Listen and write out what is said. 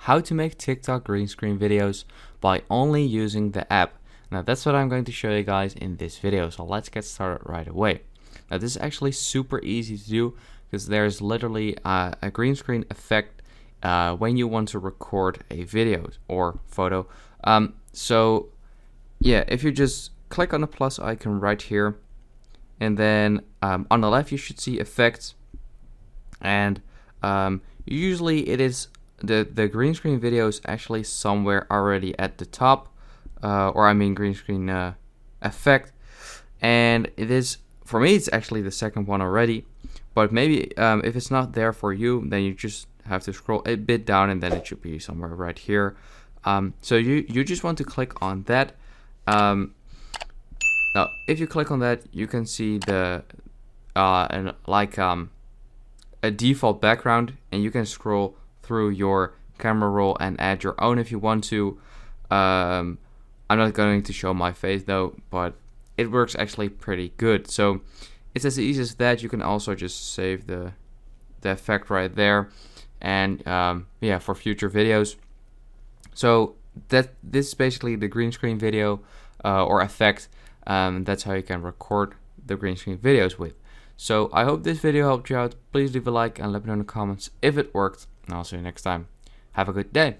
how to make TikTok green screen videos by only using the app. Now that's what I'm going to show you guys in this video, so let's get started right away. Now this is actually super easy to do because there's literally a green screen effect when you want to record a video or photo. So yeah, if you just click on the plus icon right here, and then on the left you should see effects, and usually it is the green screen video is actually somewhere already at the top, or I mean green screen effect, and it is, for me it's actually the second one already, but maybe if it's not there for you, then you just have to scroll a bit down and then it should be somewhere right here. So you just want to click on that. Now if you click on that, you can see the a default background, and you can scroll through your camera roll and add your own if you want to. I'm not going to show my face though, but it works actually pretty good. So it's as easy as that. You can also just save the effect right there, and yeah, for future videos. So this is basically the green screen video or effect. That's how you can record the green screen videos with. So I hope this video helped you out. Please leave a like and let me know in the comments if it worked, and I'll see you next time. Have a good day.